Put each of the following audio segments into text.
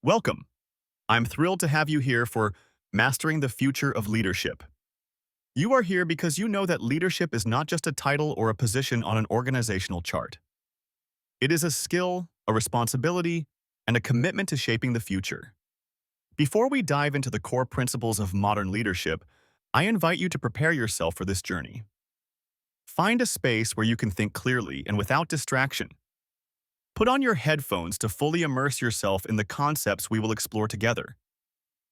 Welcome. I'm thrilled to have you here for Mastering the Future of Leadership. You are here because you know that leadership is not just a title or a position on an organizational chart. It is a skill, a responsibility, and a commitment to shaping the future. Before we dive into the core principles of modern leadership, I invite you to prepare yourself for this journey. Find a space where you can think clearly and without distraction. Put on your headphones to fully immerse yourself in the concepts we will explore together.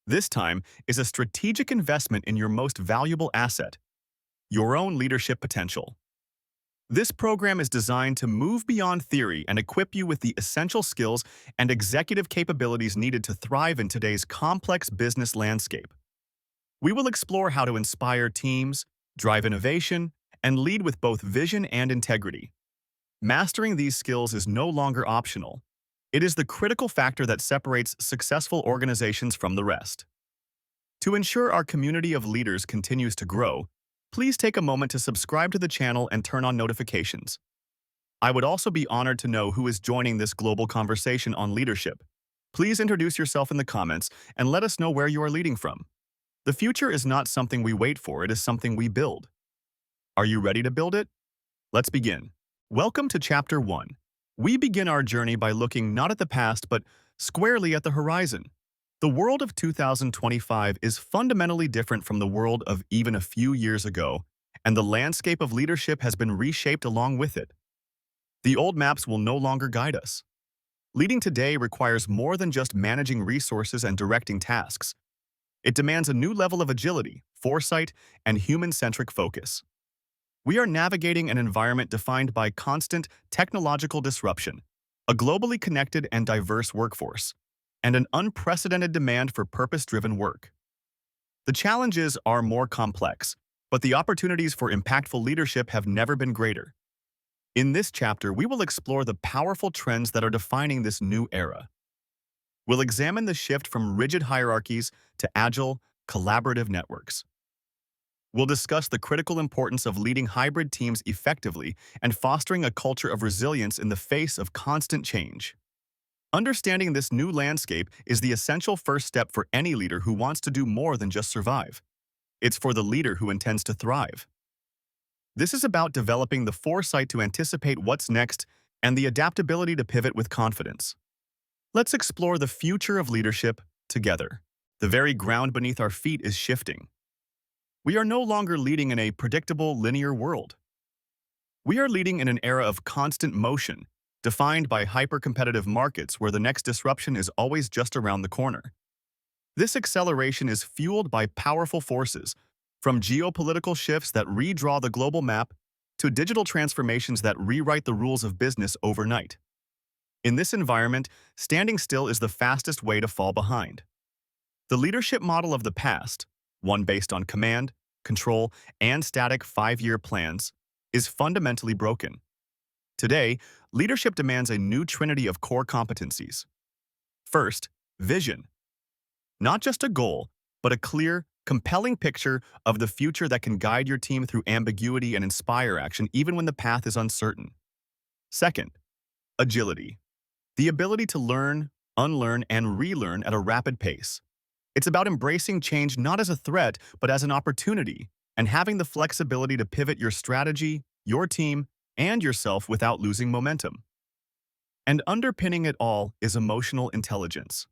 This time is a strategic investment in your most valuable asset, your own leadership potential. This program is designed to move beyond theory and equip you with the essential skills and executive capabilities needed to thrive in today's complex business landscape. We will explore how to inspire teams, drive innovation, and lead with both vision and integrity. Mastering these skills is no longer optional. It is the critical factor that separates successful organizations from the rest. To ensure our community of leaders continues to grow, please take a moment to subscribe to the channel and turn on notifications. I would also be honored to know who is joining this global conversation on leadership. Please introduce yourself in the comments and let us know where you are leading from. The future is not something we wait for, it is something we build. Are you ready to build it? Let's begin. Welcome to Chapter 1. We begin our journey by looking not at the past, but squarely at the horizon. The world of 2025 is fundamentally different from the world of even a few years ago, and the landscape of leadership has been reshaped along with it. The old maps will no longer guide us. Leading today requires more than just managing resources and directing tasks. It demands a new level of agility, foresight, and human-centric focus. We are navigating an environment defined by constant technological disruption, a globally connected and diverse workforce, and an unprecedented demand for purpose-driven work. The challenges are more complex, but the opportunities for impactful leadership have never been greater. In this chapter, we will explore the powerful trends that are defining this new era. We'll examine the shift from rigid hierarchies to agile, collaborative networks. We'll discuss the critical importance of leading hybrid teams effectively and fostering a culture of resilience in the face of constant change. Understanding this new landscape is the essential first step for any leader who wants to do more than just survive. It's for the leader who intends to thrive. This is about developing the foresight to anticipate what's next and the adaptability to pivot with confidence. Let's explore the future of leadership together. The very ground beneath our feet is shifting. We are no longer leading in a predictable, linear world. We are leading in an era of constant motion, defined by hyper-competitive markets where the next disruption is always just around the corner. This acceleration is fueled by powerful forces, from geopolitical shifts that redraw the global map to digital transformations that rewrite the rules of business overnight. In this environment, standing still is the fastest way to fall behind. The leadership model of the past, one based on command, control, and static 5-year plans, is fundamentally broken. Today, leadership demands a new trinity of core competencies. First, vision. Not just a goal, but a clear, compelling picture of the future that can guide your team through ambiguity and inspire action even when the path is uncertain. Second, agility. The ability to learn, unlearn, and relearn at a rapid pace. It's about embracing change not as a threat, but as an opportunity, and having the flexibility to pivot your strategy, your team, and yourself without losing momentum. And underpinning it all is emotional intelligence.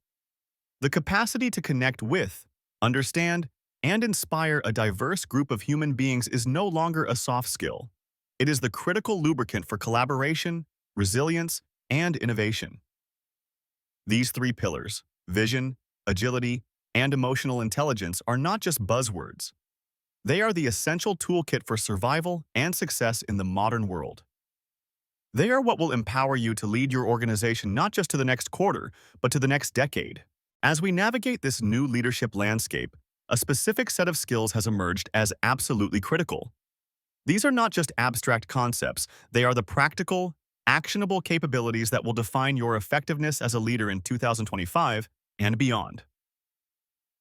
The capacity to connect with, understand, and inspire a diverse group of human beings is no longer a soft skill. It is the critical lubricant for collaboration, resilience, and innovation. These three pillars, vision, agility, and emotional intelligence, are not just buzzwords. They are the essential toolkit for survival and success in the modern world. They are what will empower you to lead your organization not just to the next quarter, but to the next decade. As we navigate this new leadership landscape, a specific set of skills has emerged as absolutely critical. These are not just abstract concepts, they are the practical, actionable capabilities that will define your effectiveness as a leader in 2025 and beyond.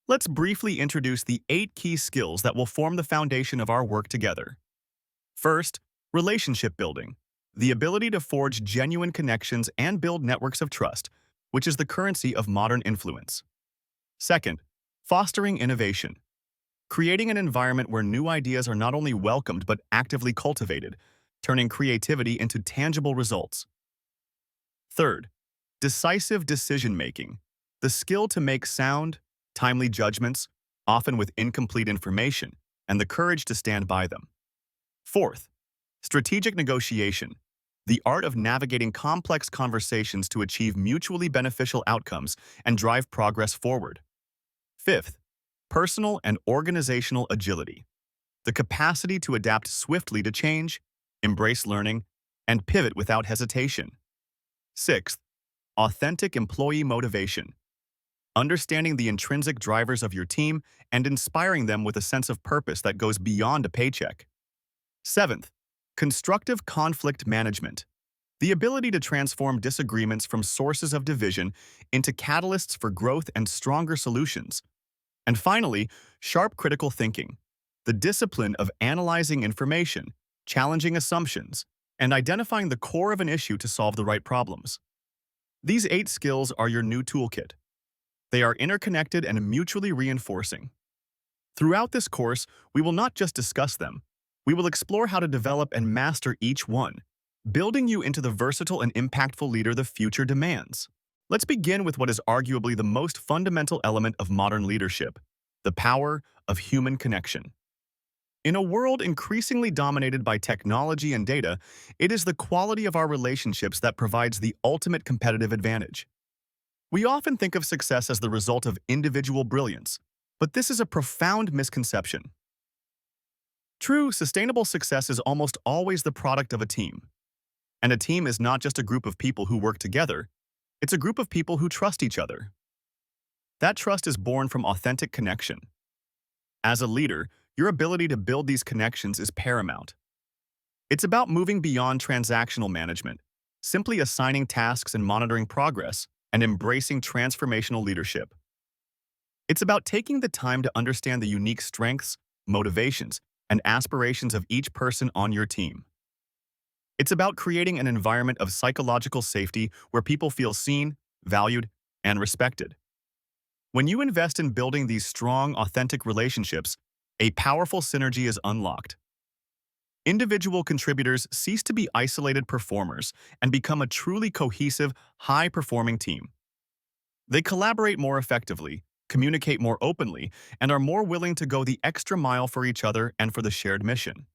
Let's briefly introduce the 8 key skills that will form the foundation of our work together. First, relationship building. The ability to forge genuine connections and build networks of trust, which is the currency of modern influence. Second, fostering innovation, creating an environment where new ideas are not only welcomed but actively cultivated, turning creativity into tangible results. Third, decisive decision-making, the skill to make sound, timely judgments, often with incomplete information, and the courage to stand by them. Fourth, strategic negotiation, the art of navigating complex conversations to achieve mutually beneficial outcomes and drive progress forward. Fifth, personal and organizational agility, the capacity to adapt swiftly to change, embrace learning, and pivot without hesitation. Sixth, authentic employee motivation, understanding the intrinsic drivers of your team and inspiring them with a sense of purpose that goes beyond a paycheck. Seventh, constructive conflict management, the ability to transform disagreements from sources of division into catalysts for growth and stronger solutions. And finally, sharp critical thinking, the discipline of analyzing information, challenging assumptions, and identifying the core of an issue to solve the right problems. These 8 skills are your new toolkit. They are interconnected and mutually reinforcing. Throughout this course, we will not just discuss them. We will explore how to develop and master each one, building you into the versatile and impactful leader the future demands. Let's begin with what is arguably the most fundamental element of modern leadership, the power of human connection. In a world increasingly dominated by technology and data, it is the quality of our relationships that provides the ultimate competitive advantage. We often think of success as the result of individual brilliance, but this is a profound misconception. True, sustainable success is almost always the product of a team. And a team is not just a group of people who work together, it's a group of people who trust each other. That trust is born from authentic connection. As a leader, your ability to build these connections is paramount. It's about moving beyond transactional management, simply assigning tasks and monitoring progress, and embracing transformational leadership. It's about taking the time to understand the unique strengths, motivations, and aspirations of each person on your team. It's about creating an environment of psychological safety where people feel seen, valued, and respected. When you invest in building these strong, authentic relationships, a powerful synergy is unlocked. Individual contributors cease to be isolated performers and become a truly cohesive, high-performing team. They collaborate more effectively, communicate more openly, and are more willing to go the extra mile for each other and for the shared mission.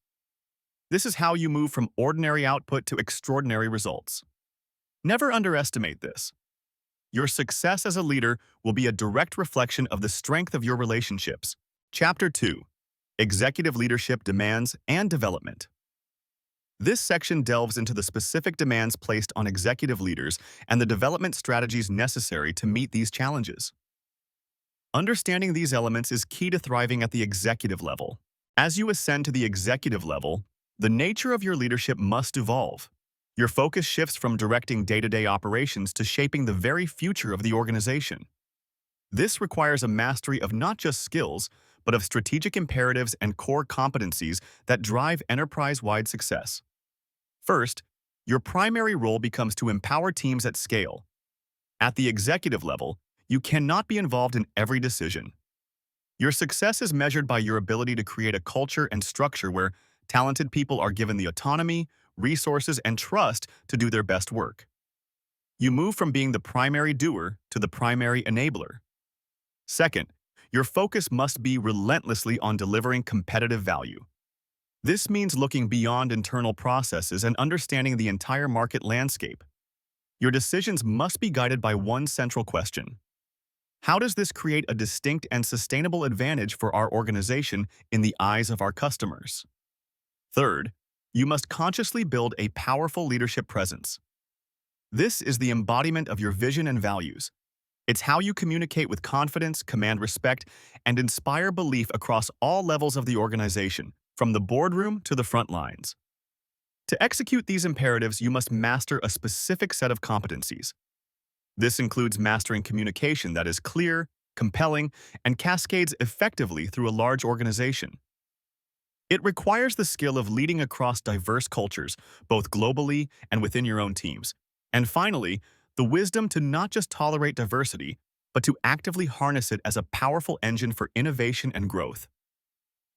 This is how you move from ordinary output to extraordinary results. Never underestimate this. Your success as a leader will be a direct reflection of the strength of your relationships. Chapter 2: Executive Leadership Demands and Development. This section delves into the specific demands placed on executive leaders and the development strategies necessary to meet these challenges. Understanding these elements is key to thriving at the executive level. As you ascend to the executive level, the nature of your leadership must evolve. Your focus shifts from directing day-to-day operations to shaping the very future of the organization. This requires a mastery of not just skills, but of strategic imperatives and core competencies that drive enterprise-wide success. First, your primary role becomes to empower teams at scale. At the executive level, you cannot be involved in every decision. Your success is measured by your ability to create a culture and structure where talented people are given the autonomy, resources, and trust to do their best work. You move from being the primary doer to the primary enabler. Second, your focus must be relentlessly on delivering competitive value. This means looking beyond internal processes and understanding the entire market landscape. Your decisions must be guided by one central question: how does this create a distinct and sustainable advantage for our organization in the eyes of our customers? Third, you must consciously build a powerful leadership presence. This is the embodiment of your vision and values. It's how you communicate with confidence, command respect, and inspire belief across all levels of the organization, from the boardroom to the front lines. To execute these imperatives, you must master a specific set of competencies. This includes mastering communication that is clear, compelling, and cascades effectively through a large organization. It requires the skill of leading across diverse cultures, both globally and within your own teams. And finally, The wisdom to not just tolerate diversity, but to actively harness it as a powerful engine for innovation and growth.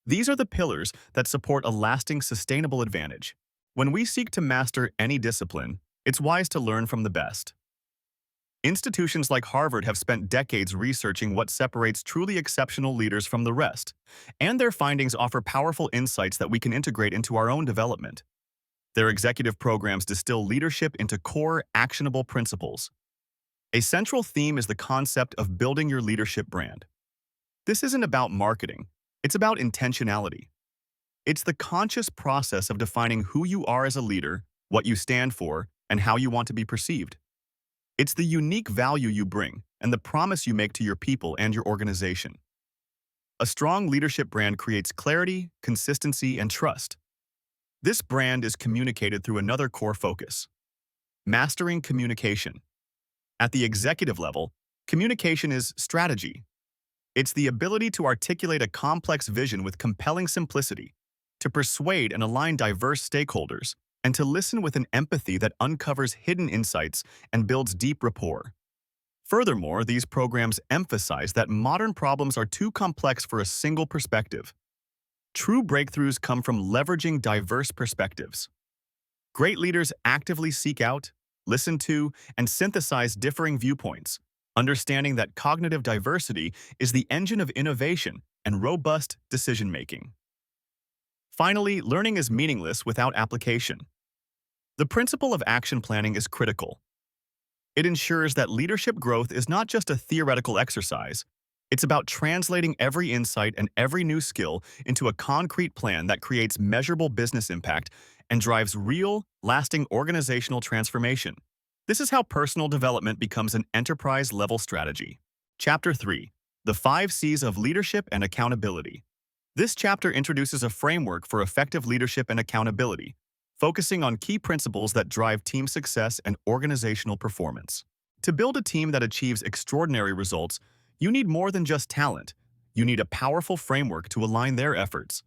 These are the pillars that support a lasting, sustainable advantage. When we seek to master any discipline, it's wise to learn from the best. Institutions like Harvard have spent decades researching what separates truly exceptional leaders from the rest, and their findings offer powerful insights that we can integrate into our own development. Their executive programs distill leadership into core, actionable principles. A central theme is the concept of building your leadership brand. This isn't about marketing, it's about intentionality. It's the conscious process of defining who you are as a leader, what you stand for, and how you want to be perceived. It's the unique value you bring and the promise you make to your people and your organization. A strong leadership brand creates clarity, consistency, and trust. This brand is communicated through another core focus: mastering communication. At the executive level, communication is strategy. It's the ability to articulate a complex vision with compelling simplicity, to persuade and align diverse stakeholders, and to listen with an empathy that uncovers hidden insights and builds deep rapport. Furthermore, these programs emphasize that modern problems are too complex for a single perspective. True breakthroughs come from leveraging diverse perspectives. Great leaders actively seek out, listen to, and synthesize differing viewpoints, understanding that cognitive diversity is the engine of innovation and robust decision-making. Finally, learning is meaningless without application. The principle of action planning is critical. It ensures that leadership growth is not just a theoretical exercise. It's about translating every insight and every new skill into a concrete plan that creates measurable business impact and drives real, lasting organizational transformation. This is how personal development becomes an enterprise-level strategy. Chapter 3: The 5 C's of Leadership and Accountability. This chapter introduces a framework for effective leadership and accountability, focusing on key principles that drive team success and organizational performance. To build a team that achieves extraordinary results, you need more than just talent. You need a powerful framework to align their efforts.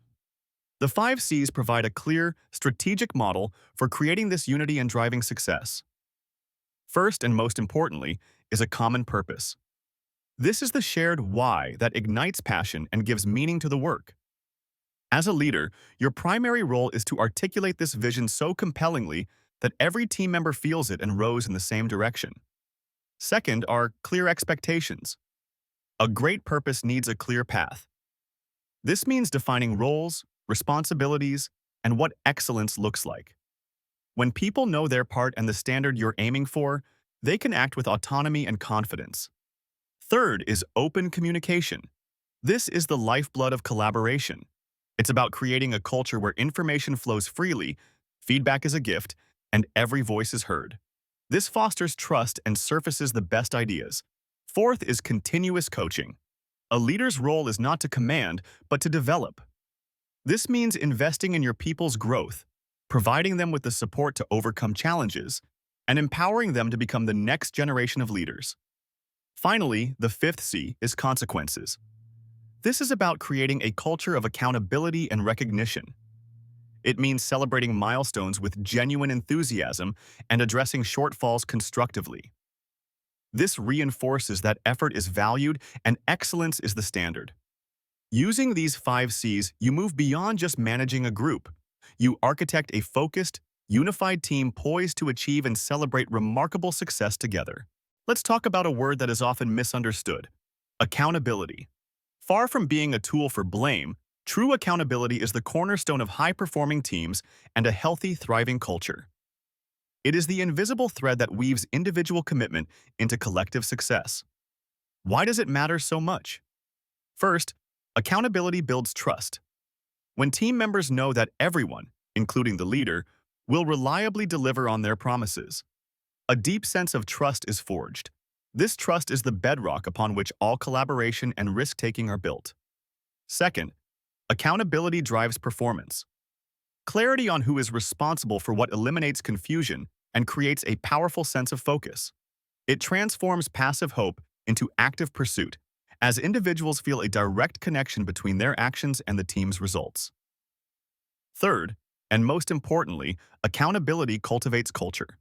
The 5 C's provide a clear, strategic model for creating this unity and driving success. First and most importantly is a common purpose. This is the shared why that ignites passion and gives meaning to the work. As a leader, your primary role is to articulate this vision so compellingly that every team member feels it and rows in the same direction. Second are clear expectations. A great purpose needs a clear path. This means defining roles, responsibilities, and what excellence looks like. When people know their part and the standard you're aiming for, they can act with autonomy and confidence. Third is open communication. This is the lifeblood of collaboration. It's about creating a culture where information flows freely, feedback is a gift, and every voice is heard. This fosters trust and surfaces the best ideas. Fourth is continuous coaching. A leader's role is not to command, but to develop. This means investing in your people's growth, providing them with the support to overcome challenges, and empowering them to become the next generation of leaders. Finally, the 5th C is consequences. This is about creating a culture of accountability and recognition. It means celebrating milestones with genuine enthusiasm and addressing shortfalls constructively. This reinforces that effort is valued and excellence is the standard. Using these 5 C's, you move beyond just managing a group. You architect a focused, unified team poised to achieve and celebrate remarkable success together. Let's talk about a word that is often misunderstood: accountability. Far from being a tool for blame, true accountability is the cornerstone of high-performing teams and a healthy, thriving culture. It is the invisible thread that weaves individual commitment into collective success. Why does it matter so much? First, accountability builds trust. When team members know that everyone, including the leader, will reliably deliver on their promises, a deep sense of trust is forged. This trust is the bedrock upon which all collaboration and risk-taking are built. Second, accountability drives performance. Clarity on who is responsible for what eliminates confusion and creates a powerful sense of focus. It transforms passive hope into active pursuit, as individuals feel a direct connection between their actions and the team's results. Third, and most importantly, accountability cultivates culture.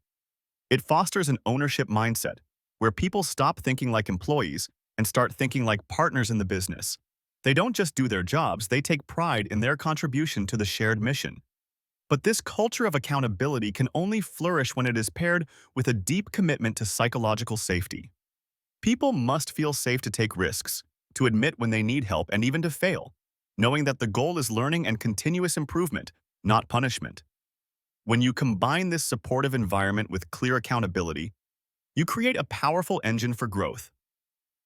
It fosters an ownership mindset, where people stop thinking like employees and start thinking like partners in the business. They don't just do their jobs, they take pride in their contribution to the shared mission. But this culture of accountability can only flourish when it is paired with a deep commitment to psychological safety. People must feel safe to take risks, to admit when they need help, and even to fail, knowing that the goal is learning and continuous improvement, not punishment. When you combine this supportive environment with clear accountability, you create a powerful engine for growth.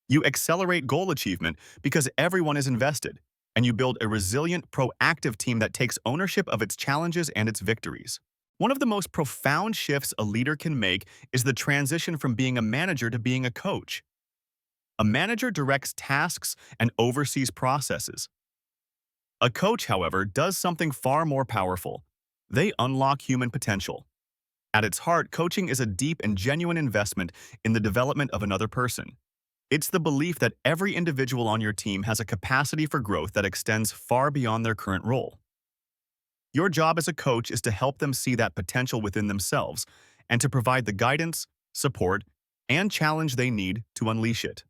You accelerate goal achievement because everyone is invested, and you build a resilient, proactive team that takes ownership of its challenges and its victories. One of the most profound shifts a leader can make is the transition from being a manager to being a coach. A manager directs tasks and oversees processes. A coach, however, does something far more powerful. They unlock human potential. At its heart, coaching is a deep and genuine investment in the development of another person. It's the belief that every individual on your team has a capacity for growth that extends far beyond their current role. Your job as a coach is to help them see that potential within themselves and to provide the guidance, support, and challenge they need to unleash it.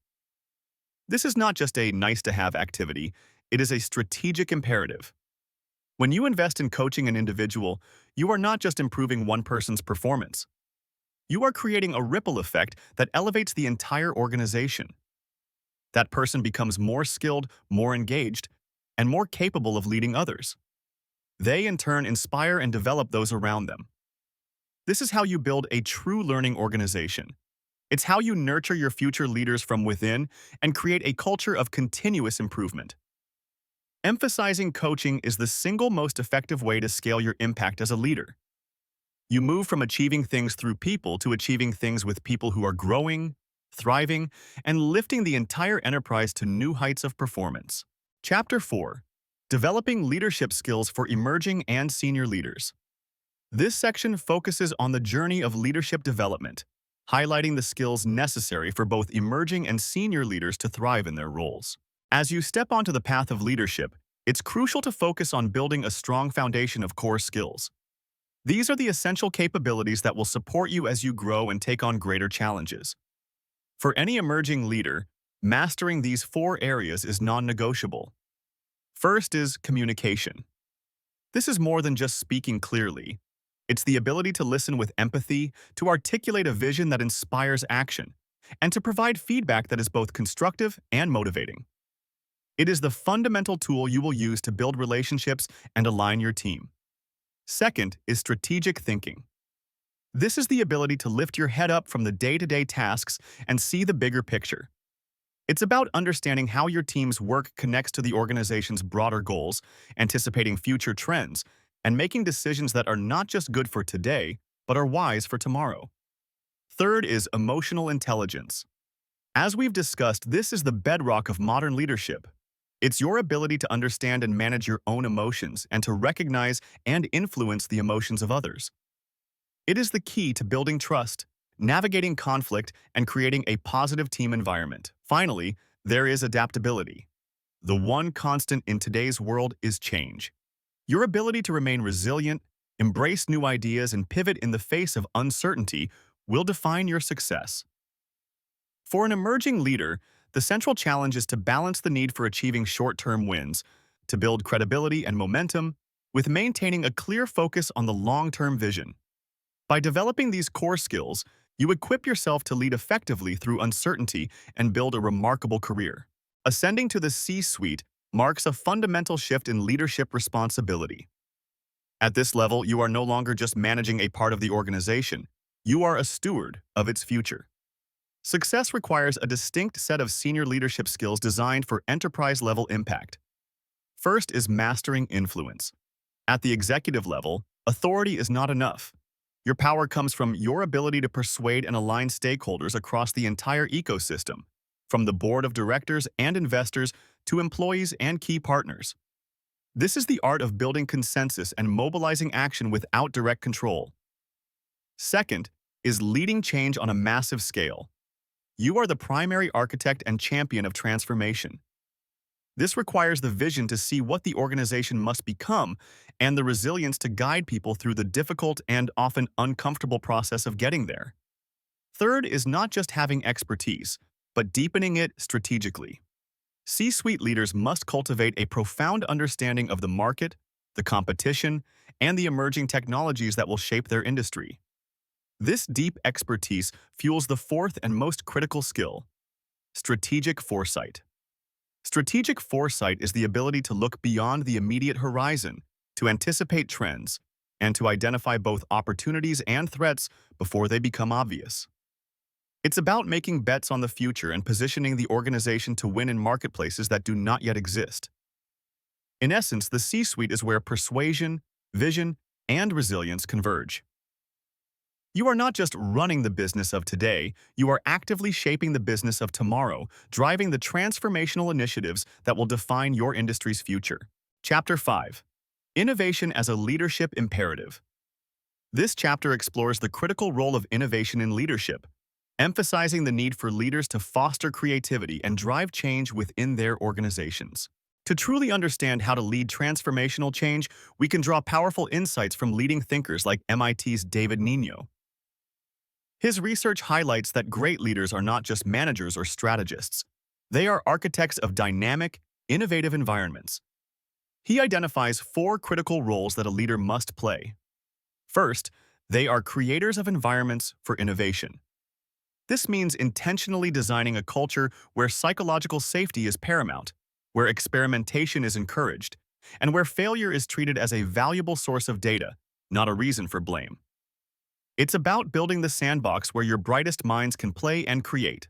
This is not just a nice-to-have activity, it is a strategic imperative. When you invest in coaching an individual, you are not just improving one person's performance. You are creating a ripple effect that elevates the entire organization. That person becomes more skilled, more engaged, and more capable of leading others. They, in turn, inspire and develop those around them. This is how you build a true learning organization. It's how you nurture your future leaders from within and create a culture of continuous improvement. Emphasizing coaching is the single most effective way to scale your impact as a leader. You move from achieving things through people to achieving things with people who are growing, thriving, and lifting the entire enterprise to new heights of performance. Chapter 4. Developing Leadership Skills for Emerging and Senior Leaders. This section focuses on the journey of leadership development, highlighting the skills necessary for both emerging and senior leaders to thrive in their roles. As you step onto the path of leadership, it's crucial to focus on building a strong foundation of core skills. These are the essential capabilities that will support you as you grow and take on greater challenges. For any emerging leader, mastering these 4 areas is non-negotiable. First is communication. This is more than just speaking clearly. It's the ability to listen with empathy, to articulate a vision that inspires action, and to provide feedback that is both constructive and motivating. It is the fundamental tool you will use to build relationships and align your team. Second is strategic thinking. This is the ability to lift your head up from the day-to-day tasks and see the bigger picture. It's about understanding how your team's work connects to the organization's broader goals, anticipating future trends, and making decisions that are not just good for today, but are wise for tomorrow. Third is emotional intelligence. As we've discussed, this is the bedrock of modern leadership. It's your ability to understand and manage your own emotions and to recognize and influence the emotions of others. It is the key to building trust, navigating conflict, and creating a positive team environment. Finally, there is adaptability. The one constant in today's world is change. Your ability to remain resilient, embrace new ideas, and pivot in the face of uncertainty will define your success. For an emerging leader, the central challenge is to balance the need for achieving short-term wins, to build credibility and momentum, with maintaining a clear focus on the long-term vision. By developing these core skills, you equip yourself to lead effectively through uncertainty and build a remarkable career. Ascending to the C-suite marks a fundamental shift in leadership responsibility. At this level, you are no longer just managing a part of the organization, you are a steward of its future. Success requires a distinct set of senior leadership skills designed for enterprise-level impact. First is mastering influence. At the executive level, authority is not enough. Your power comes from your ability to persuade and align stakeholders across the entire ecosystem, from the board of directors and investors to employees and key partners. This is the art of building consensus and mobilizing action without direct control. Second is leading change on a massive scale. You are the primary architect and champion of transformation. This requires the vision to see what the organization must become and the resilience to guide people through the difficult and often uncomfortable process of getting there. Third is not just having expertise, but deepening it strategically. C-suite leaders must cultivate a profound understanding of the market, the competition, and the emerging technologies that will shape their industry. This deep expertise fuels the fourth and most critical skill: strategic foresight. Strategic foresight is the ability to look beyond the immediate horizon, to anticipate trends, and to identify both opportunities and threats before they become obvious. It's about making bets on the future and positioning the organization to win in marketplaces that do not yet exist. In essence, the C-suite is where persuasion, vision, and resilience converge. You are not just running the business of today, you are actively shaping the business of tomorrow, driving the transformational initiatives that will define your industry's future. Chapter 5. Innovation as a Leadership Imperative. This chapter explores the critical role of innovation in leadership, emphasizing the need for leaders to foster creativity and drive change within their organizations. To truly understand how to lead transformational change, we can draw powerful insights from leading thinkers like MIT's David Nino. His research highlights that great leaders are not just managers or strategists. They are architects of dynamic, innovative environments. He identifies 4 critical roles that a leader must play. First, they are creators of environments for innovation. This means intentionally designing a culture where psychological safety is paramount, where experimentation is encouraged, and where failure is treated as a valuable source of data, not a reason for blame. It's about building the sandbox where your brightest minds can play and create.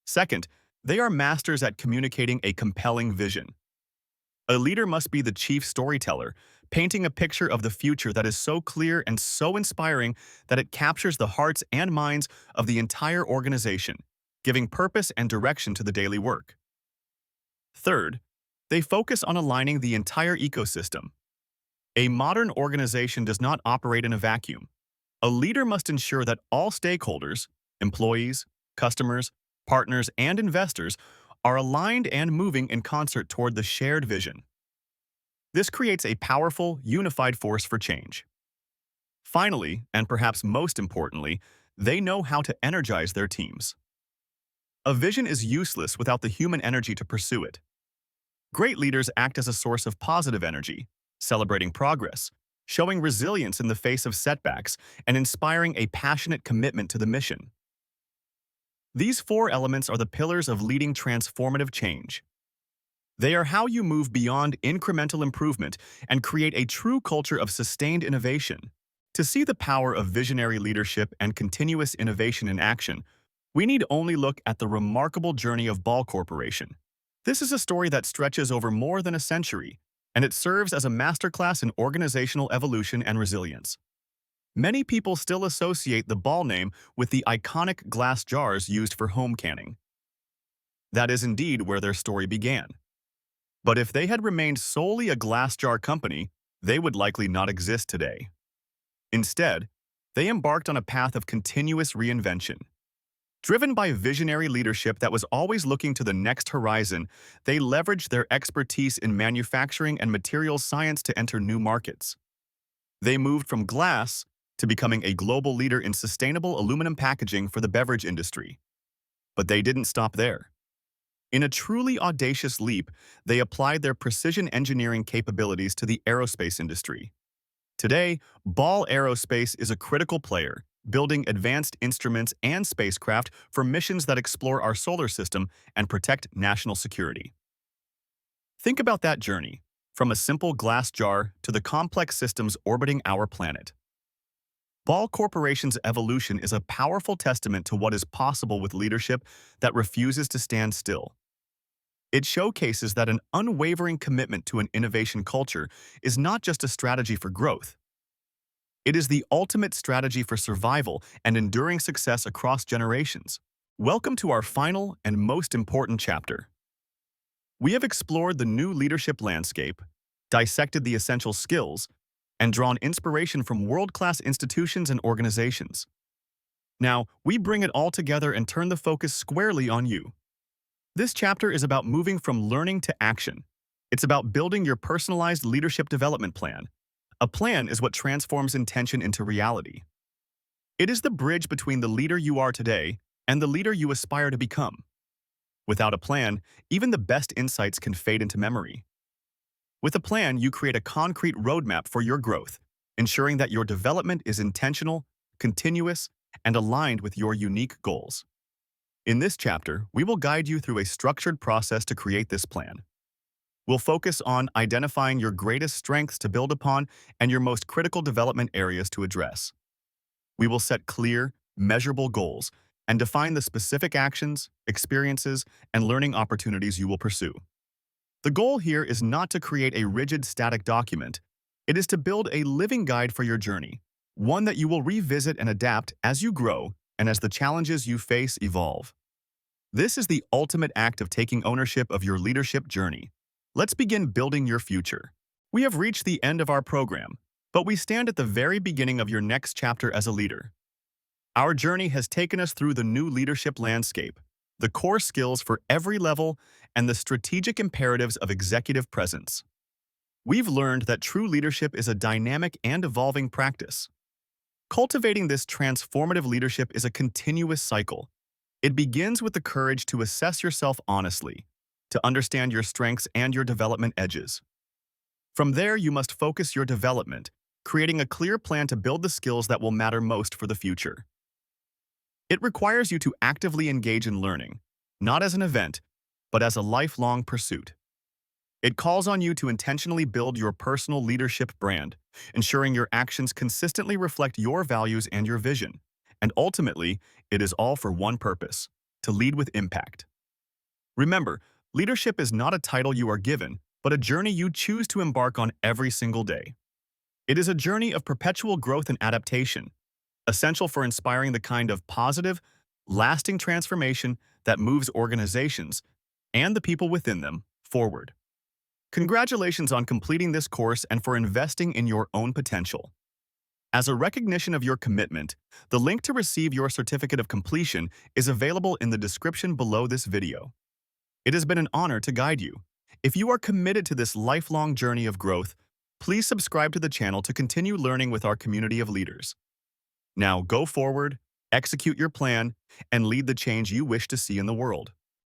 Second, they are masters at communicating a compelling vision. A leader must be the chief storyteller, painting a picture of the future that is so clear and so inspiring that it captures the hearts and minds of the entire organization, giving purpose and direction to the daily work. Third, they focus on aligning the entire ecosystem. A modern organization does not operate in a vacuum. A leader must ensure that all stakeholders, employees, customers, partners, and investors are aligned and moving in concert toward the shared vision. This creates a powerful, unified force for change. Finally, and perhaps most importantly, they know how to energize their teams. A vision is useless without the human energy to pursue it. Great leaders act as a source of positive energy, celebrating progress, showing resilience in the face of setbacks, and inspiring a passionate commitment to the mission. These 4 elements are the pillars of leading transformative change. They are how you move beyond incremental improvement and create a true culture of sustained innovation. To see the power of visionary leadership and continuous innovation in action, we need only look at the remarkable journey of Ball Corporation. This is a story that stretches over more than a century, and it serves as a masterclass in organizational evolution and resilience. Many people still associate the Ball name with the iconic glass jars used for home canning. That is indeed where their story began. But if they had remained solely a glass jar company, they would likely not exist today. Instead, they embarked on a path of continuous reinvention. Driven by visionary leadership that was always looking to the next horizon, they leveraged their expertise in manufacturing and materials science to enter new markets. They moved from glass to becoming a global leader in sustainable aluminum packaging for the beverage industry. But they didn't stop there. In a truly audacious leap, they applied their precision engineering capabilities to the aerospace industry. Today, Ball Aerospace is a critical player, building advanced instruments and spacecraft for missions that explore our solar system and protect national security. Think about that journey, from a simple glass jar to the complex systems orbiting our planet. Ball Corporation's evolution is a powerful testament to what is possible with leadership that refuses to stand still. It showcases that an unwavering commitment to an innovation culture is not just a strategy for growth. It is the ultimate strategy for survival and enduring success across generations. Welcome to our final and most important chapter. We have explored the new leadership landscape, dissected the essential skills, and drawn inspiration from world-class institutions and organizations. Now, we bring it all together and turn the focus squarely on you. This chapter is about moving from learning to action. It's about building your personalized leadership development plan. A plan is what transforms intention into reality. It is the bridge between the leader you are today and the leader you aspire to become. Without a plan, even the best insights can fade into memory. With a plan, you create a concrete roadmap for your growth, ensuring that your development is intentional, continuous, and aligned with your unique goals. In this chapter, we will guide you through a structured process to create this plan. We'll focus on identifying your greatest strengths to build upon and your most critical development areas to address. We will set clear, measurable goals and define the specific actions, experiences, and learning opportunities you will pursue. The goal here is not to create a rigid, static document. It is to build a living guide for your journey, one that you will revisit and adapt as you grow and as the challenges you face evolve. This is the ultimate act of taking ownership of your leadership journey. Let's begin building your future. We have reached the end of our program, but we stand at the very beginning of your next chapter as a leader. Our journey has taken us through the new leadership landscape, the core skills for every level, and the strategic imperatives of executive presence. We've learned that true leadership is a dynamic and evolving practice. Cultivating this transformative leadership is a continuous cycle. It begins with the courage to assess yourself honestly, to understand your strengths and your development edges. From there, you must focus your development, creating a clear plan to build the skills that will matter most for the future. It requires you to actively engage in learning, not as an event, but as a lifelong pursuit. It calls on you to intentionally build your personal leadership brand, ensuring your actions consistently reflect your values and your vision. And ultimately, it is all for one purpose: to lead with impact. Remember, leadership is not a title you are given, but a journey you choose to embark on every single day. It is a journey of perpetual growth and adaptation, essential for inspiring the kind of positive, lasting transformation that moves organizations and the people within them forward. Congratulations on completing this course and for investing in your own potential. As a recognition of your commitment, the link to receive your certificate of completion is available in the description below this video. It has been an honor to guide you. If you are committed to this lifelong journey of growth, please subscribe to the channel to continue learning with our community of leaders. Now go forward, execute your plan, and lead the change you wish to see in the world.